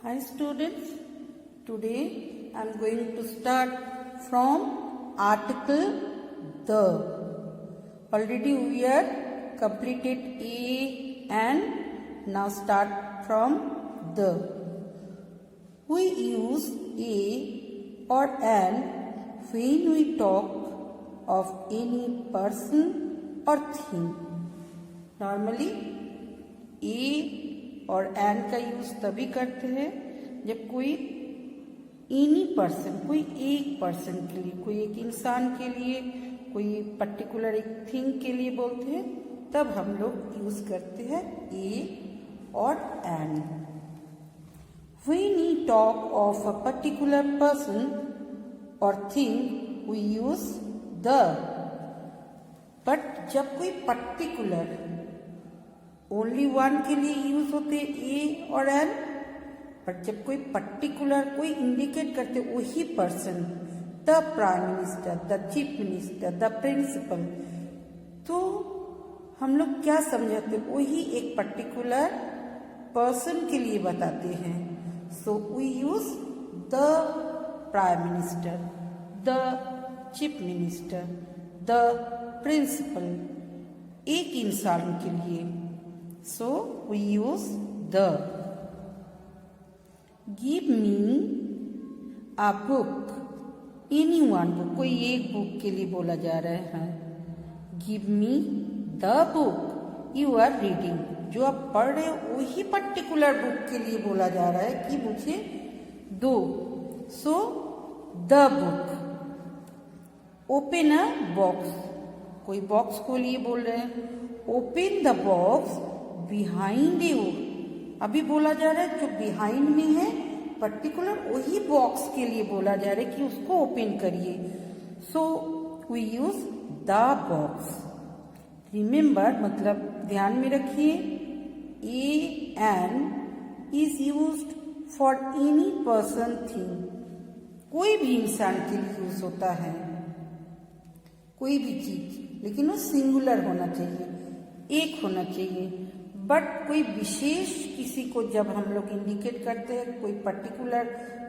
Hi students, today I am going to start from article the. Already we are completed a and now start from the. We use a or an when we talk of any person or thing. Normally a और N का use तभी करते हैं जब कोई any person, कोई एक person के लिए, कोई एक इंसान के लिए, कोई पर्टिकुलर एक थिंग के लिए बोलते हैं, तब हम लोग यूज करते हैं ए और N. When we talk of a particular person or thing, we use the. But जब कोई पर्टिकुलर ओनली वन के लिए यूज होते ए और एन, बट जब कोई पर्टिकुलर कोई इंडिकेट करते वही person, the prime minister, the chief minister, the principal, तो हम लोग क्या समझाते वही एक पर्टिकुलर पर्सन के लिए बताते हैं. So we use the prime minister, the chief minister, the principal, एक इंसान के लिए. So we use the. Give me a book. Any one book. कोई एक बुक के लिए बोला जा रहा है. Give me the book you are reading. जो आप पढ़ रहे हो वही पर्टिकुलर बुक के लिए बोला जा रहा है कि मुझे दो. So the book. Open a box. कोई बॉक्स को लिए बोल रहे हैं. Open the box behind you. अभी बोला जा रहा है जो बिहाइंड में है पर्टिकुलर वही बॉक्स के लिए बोला जा रहा है कि उसको ओपन करिए. So we use the box. Remember मतलब ध्यान में रखिए, a an is used for any person thing. कोई भी इंसान के लिए यूज होता है, कोई भी चीज, लेकिन वो सिंगुलर होना चाहिए, एक होना चाहिए. बट कोई विशेष किसी को जब हम लोग इंडिकेट करते हैं, कोई पर्टिकुलर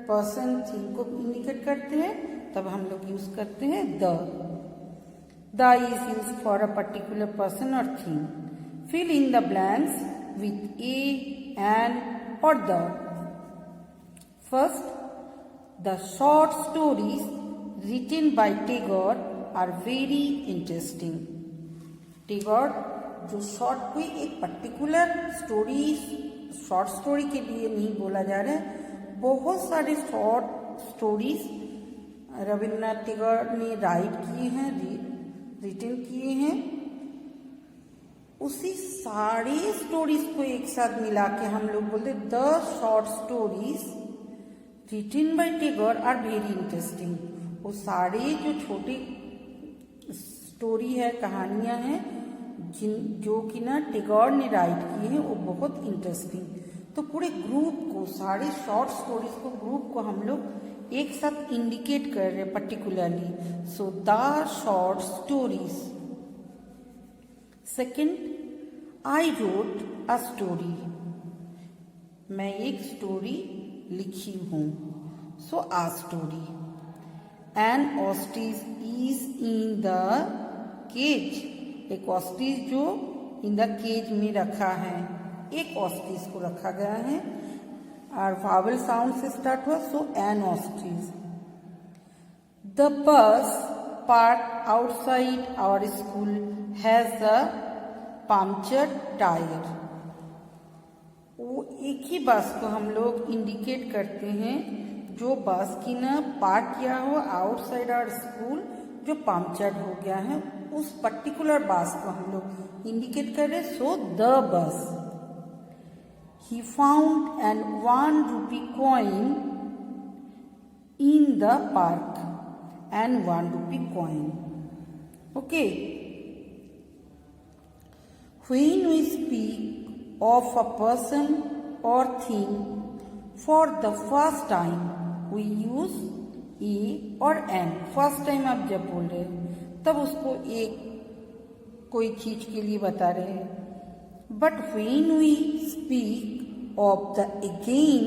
पर्सन थिंग को इंडिकेट करते हैं, तब हम लोग यूज करते हैं the. The is use for a particular person और thing. Fill in the blanks with a an और the. First, the short stories written by Tagore are very interesting. Tagore जो शॉर्ट, कोई एक पर्टिकुलर स्टोरी, शॉर्ट स्टोरी के लिए नहीं बोला जा रहा है, बहुत सारे शॉर्ट स्टोरीज रविन्द्रनाथ टैगोर ने राइट किए हैं, रिटन किए हैं. उसी सारे स्टोरीज को एक साथ मिला के हम लोग बोलते the short stories written by Tagore are very interesting. वो सारे जो छोटी स्टोरी है, कहानियां हैं जो कि ना टैगोर ने राइट किए हैं, वो बहुत इंटरेस्टिंग. तो पूरे ग्रुप को, सारे शॉर्ट स्टोरीज को, ग्रुप को हम लोग एक साथ इंडिकेट कर रहे हैं particularly. So the short stories. Second, I wrote a story. मैं एक स्टोरी लिखी हूं. So a story. An ostrich is in the cage. एक ऑस्ट्रिच जो इन द केज में रखा है, एक ऑस्ट्रिच को रखा गया है और वावल साउंड से स्टार्ट हुआ. So an ostrich. The bus park outside our school has a punctured tyre. वो एक ही बस को हम लोग इंडिकेट करते हैं जो बस की ना पार्क किया हो आउटसाइड आवर स्कूल, जो पंक्चर्ड हो गया है, उस पर्टिकुलर बस को हम लोग इंडिकेट कर रहे. So the bus. He found an 1 rupee coin in the park. An 1 rupee coin. Okay. When we speak of a person or thing for the first time, we use ए और N. First time आप जब बोल रहे हैं तब उसको एक कोई चीज के लिए बता रहे हैं. But when we speak of the again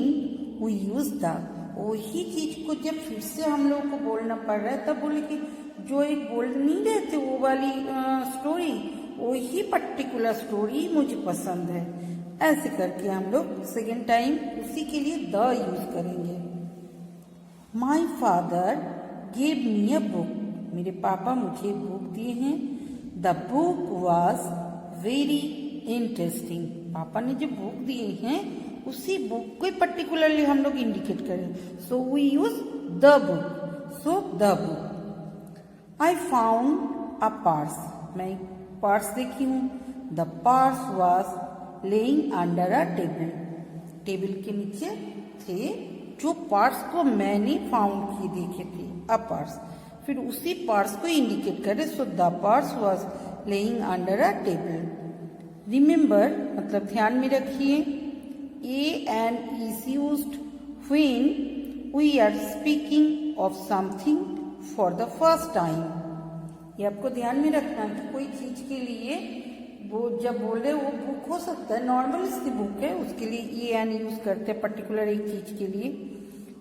we use the. वही चीज को जब फिर से हम लोग को बोलना पड़ रहा है तब बोले कि जो एक बोल नहीं रहे थे वो वाली स्टोरी, वही पर्टिकुलर स्टोरी मुझे पसंद है। ऐसे करके हम लोग सेकेंड टाइम उसी के लिए द यूज करेंगे। My father gave me a book. मेरे पापा मुझे बुक दिए हैं। The book was very interesting. पापा ने जो बुक दिए हैं उसी बुक को पर्टिकुलरली हम लोग इंडिकेट करें, so we use the book. So the book. I found a purse. मैं एक पर्स देखी हूँ। The purse was laying under a table. Table के नीचे थे जो पर्स को मैंने फाउंड किए देखे थे, अ पर्स। फिर उसी पर्स को इंडिकेट करें, so the purse was laying under a table. Remember मतलब ध्यान में रखिए, a an is used when we are speaking of something for the first time. ये आपको ध्यान में रखना है कि कोई चीज के लिए वो जब बोले वो बुक हो सकता है, नॉर्मल सी बुक है, उसके लिए ए एन यूज करते हैं पर्टिकुलर एक चीज के लिए।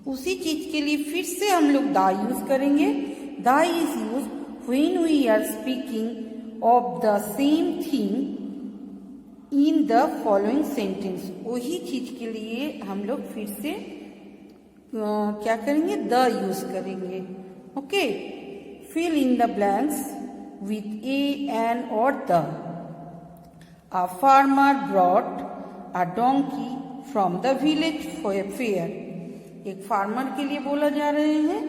उसी चीज के लिए फिर से हम लोग द यूज करेंगे। The is use when we are speaking of the same thing in the following sentence. वही चीज के लिए हम लोग फिर से क्या करेंगे, द यूज करेंगे। Okay, fill in the blanks with a an और the. A farmer brought a donkey from the village for a fair. एक फार्मर के लिए बोला जा रहे हैं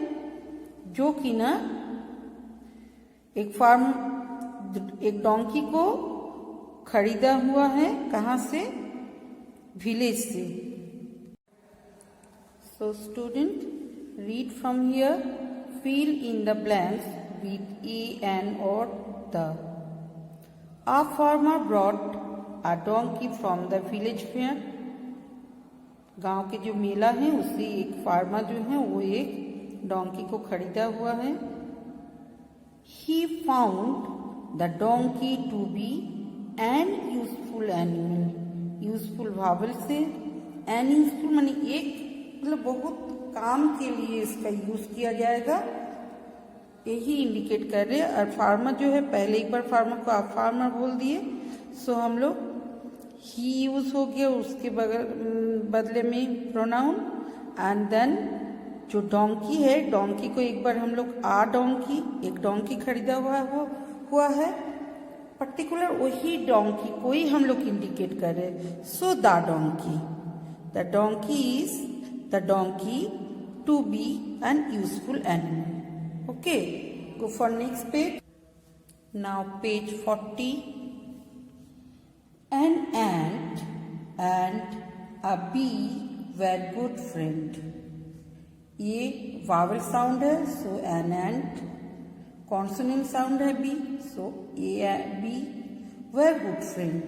जो कि ना एक डोंकी को खरीदा हुआ है, कहाँ से, विलेज से। So student read from here, fill in the blanks with a an और the. A farmer brought a donkey from the village fair. गांव के जो मेला है उससे एक फार्मर जो है वो एक डोंकी को खरीदा हुआ है। He found the donkey to be an useful animal. Useful vowel से एन यूजफुल मानी एक, मतलब बहुत काम के लिए इसका यूज किया जाएगा, यही इंडिकेट कर रहे। और फार्मर जो है पहले एक बार फार्मर को आप फार्मर बोल दिए, सो हम लोग ही यूज हो गया, उसके बदले में प्रोनाउन। एंड देन जो डोंकी है, डोंकी को एक बार हम लोग आ डोंकी, एक डोंकी खरीदा हुआ है पर्टिकुलर, वही डोंकी को ही हम लोग इंडिकेट कर रहे। So the donkey, the donkey is the donkey to be an useful animal. Okay, go for next page. Now page 40. An ant and a bee were good friend. ये vowel sound है, so an ant. Consonant sound है bee, so a bee were good friend.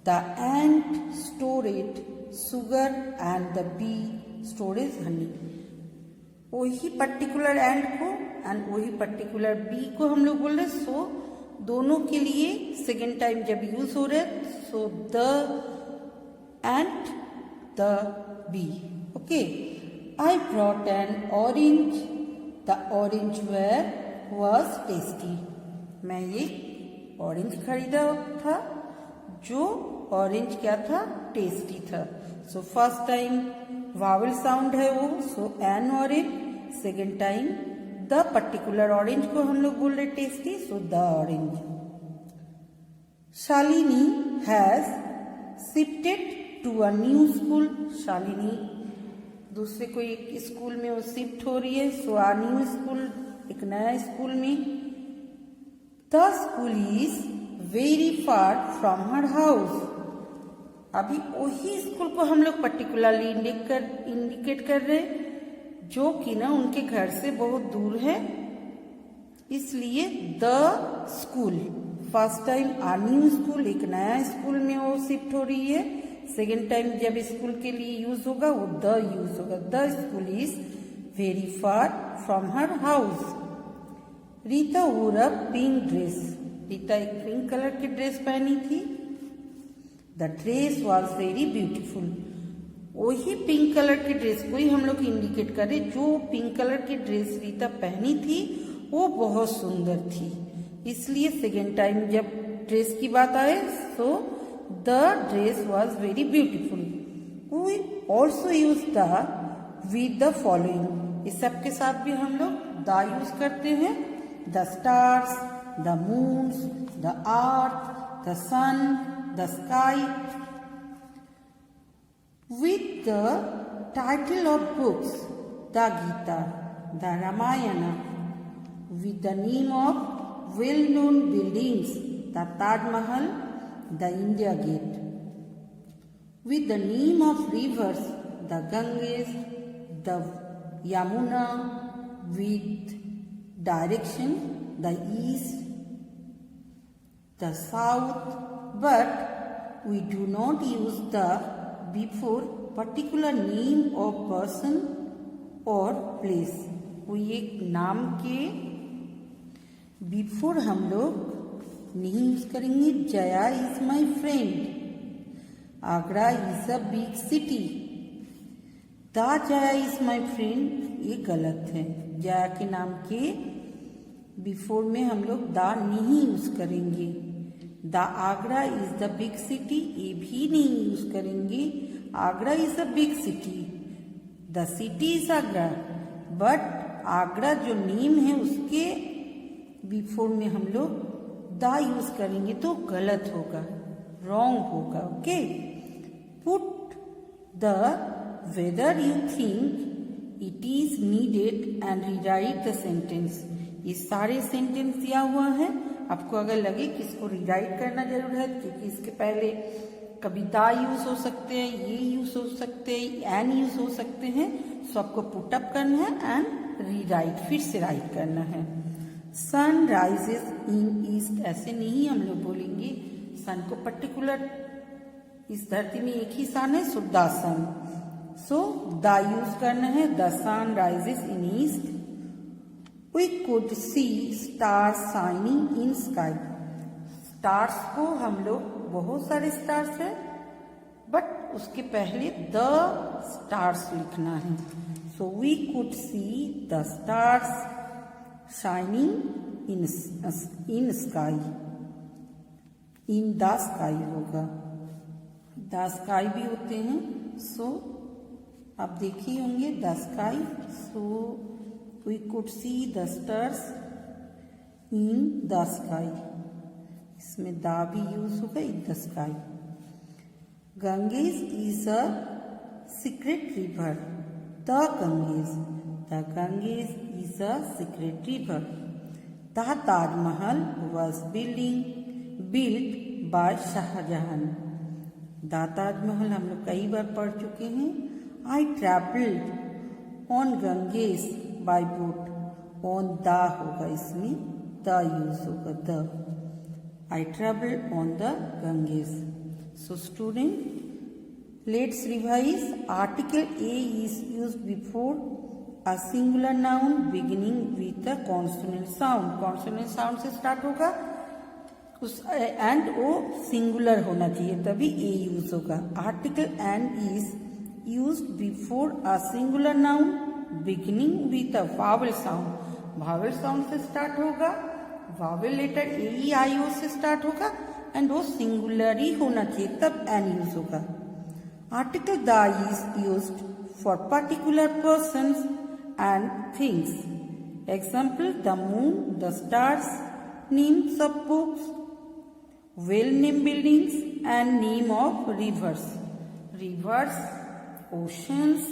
The ant stored sugar and the bee storage honey. वही particular एंट को and वही particular B को हम लोग बोल रहे, सो दोनों के लिए सेकेंड टाइम जब यूज हो रहे, so the ant the bee. Okay, I brought an orange. The orange was tasty. मैं ये ऑरेंज खरीदा था, जो ऑरेंज क्या था, टेस्टी था। So first time vowel sound है वो, so an orange. Second time the particular orange को हम लोग बोल रहे tasty, so the orange. Shalini has shifted to a new school. Shalini दूसरे कोई एक स्कूल में वो शिफ्ट हो रही है, सो आ न्यू स्कूल, एक नया स्कूल में। The school is very far from her house. अभी वही स्कूल को हम लोग पर्टिकुलरली इंडिकेट कर रहे, जो कि ना उनके घर से बहुत दूर है, इसलिए the school. First time a new school, एक नया स्कूल में वो शिफ्ट हो रही है। सेकेंड टाइम जब स्कूल के लिए यूज होगा वो द यूज होगा। The school is very far from her house. Rita वोर अ पिंक ड्रेस। रीता एक पिंक कलर की ड्रेस पहनी थी। The dress was very beautiful. वही पिंक कलर की ड्रेस को ही हम लोग इंडिकेट करें। जो पिंक कलर की ड्रेस रीता पहनी थी वो बहुत सुंदर थी, इसलिए सेकेंड टाइम जब ड्रेस की बात आए तो the dress was very beautiful. We also use the with the following. इस सब के साथ भी हम लोग द यूज करते हैं। The stars, the moons, the earth, the sun, the sky. With the title of books, the Gita, the Ramayana, with the name of well-known buildings, the Taj Mahal, the India Gate, with the name of rivers, the Ganges, the Yamuna, with direction, the east, the south, but we do not use the before particular name of person or place। कोई एक नाम के before हम लोग नहीं use करेंगे। Jaya is my friend, Agra is a big city. The Jaya is my friend ये गलत है। जया के नाम के बिफोर में हम लोग द नहीं यूज करेंगे। The Agra is the big city ये भी नहीं यूज करेंगे। Agra is a big city, the city is Agra, but Agra जो नेम है उसके बिफोर में हम लोग द यूज करेंगे तो गलत होगा, रॉन्ग होगा। Okay, put the whether you think it is needed and rewrite the sentence. ये सारे सेंटेंस दिया हुआ है। आपको अगर लगे कि इसको रीराइट करना जरूर है, क्योंकि इसके पहले कभी दा यूज हो सकते हैं, ये यूज हो सकते हैं, एन यूज हो सकते हैं, सो आपको पुट अप करना है एंड रीराइट, फिर से राइट करना है। सन राइजेस इन ईस्ट ऐसे नहीं हम लोग बोलेंगे। सन को पर्टिकुलर इस धरती में एक ही सन है, so the sun, so the use करना है। The sun rises in east. We could see stars shining in sky। स्टार्स को हम लोग बहुत सारे स्टार्स हैं, बट उसके पहले द स्टार्स लिखना है। So we could see the stars shining in sky. In the sky होगा, द स्काई भी होते हैं। सो आप देखे होंगे the sky. So we could see the stars in the sky। इसमें दा भी यूज होगा, in the sky। Ganges is a secret river। The Ganges is a secret river। The Taj Mahal was built by Shahjahan। The Taj Mahal हम लोग कई बार पढ़ चुके हैं। I traveled on Ganges by boat। on the होगा, इसमें the use होगा, the. I traveled on the Ganges। So student, let's revise। Article A is used before a singular noun beginning with a consonant sound। consonant sound से start होगा उस and वो singular होना चाहिए, तभी ए यूज होगा। Article and is use before a singular noun beginning with a vowel sound. Vowel sound से start होगा, वावल लेटर ए ई आई ओ से स्टार्ट होगा एंड वो सिंगुलर ही होना चाहिए, तब एन यूज होगा। Article the is used for particular persons and things. Example the moon, the stars, names of books, well name buildings and name of rivers. Rivers, oceans,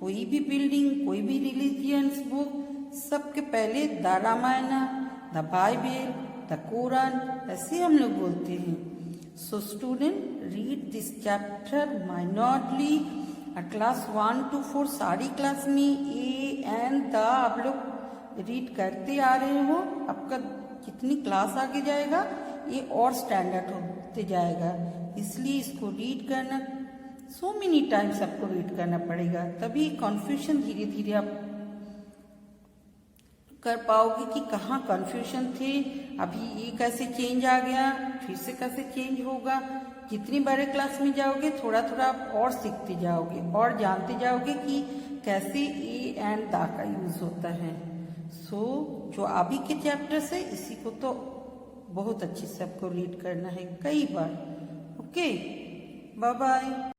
कोई भी building, कोई भी religions book, सबके पहले the Ramayan, the Bible, the Quran ऐसे हम लोग बोलते हैं। So student, read this chapter minutely. Class 1 to 4 सारी क्लास में ए एंड द आप लोग रीड करते आ रहे हो। आपका कितनी क्लास आगे जाएगा ये और स्टैंडर्ड होते जाएगा, इसलिए इसको रीड करना सो मेनी टाइम्स आपको रीड करना पड़ेगा, तभी कन्फ्यूजन धीरे धीरे आप कर पाओगे कि कहाँ कन्फ्यूजन थे, अभी ये कैसे चेंज आ गया, फिर से कैसे चेंज होगा। जितनी बड़े क्लास में जाओगे थोड़ा थोड़ा आप और सीखते जाओगे और जानते जाओगे कि कैसे ए एंड द का यूज होता है। सो जो अभी के चैप्टर्स है इसी को तो बहुत अच्छे से आपको रीड करना है कई बार। Okay, bye bye.